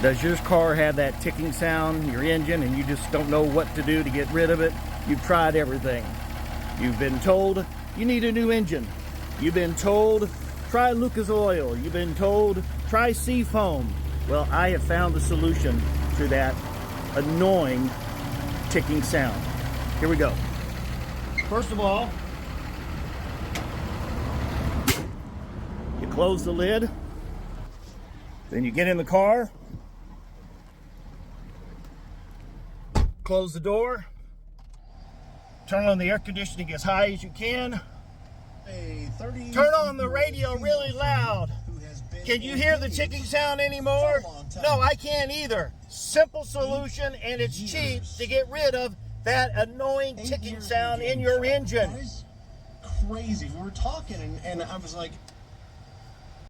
Does your car have that ticking sound, your engine, and you just don't know what to do to get rid of it? You've tried everything. You've been told you need a new engine. You've been told try Lucas Oil. You've been told try Seafoam. Well, I have found the solution to that annoying ticking sound. Here we go. First of all, you close the lid. Then you get in the car. Close the door. Turn on the air conditioning as high as you can. Turn on the radio really loud. Can you hear the ticking sound anymore? No, I can't either. Simple solution, and it's cheap to get rid of that annoying ticking sound in your engine. That is crazy. We were talking, and I was like,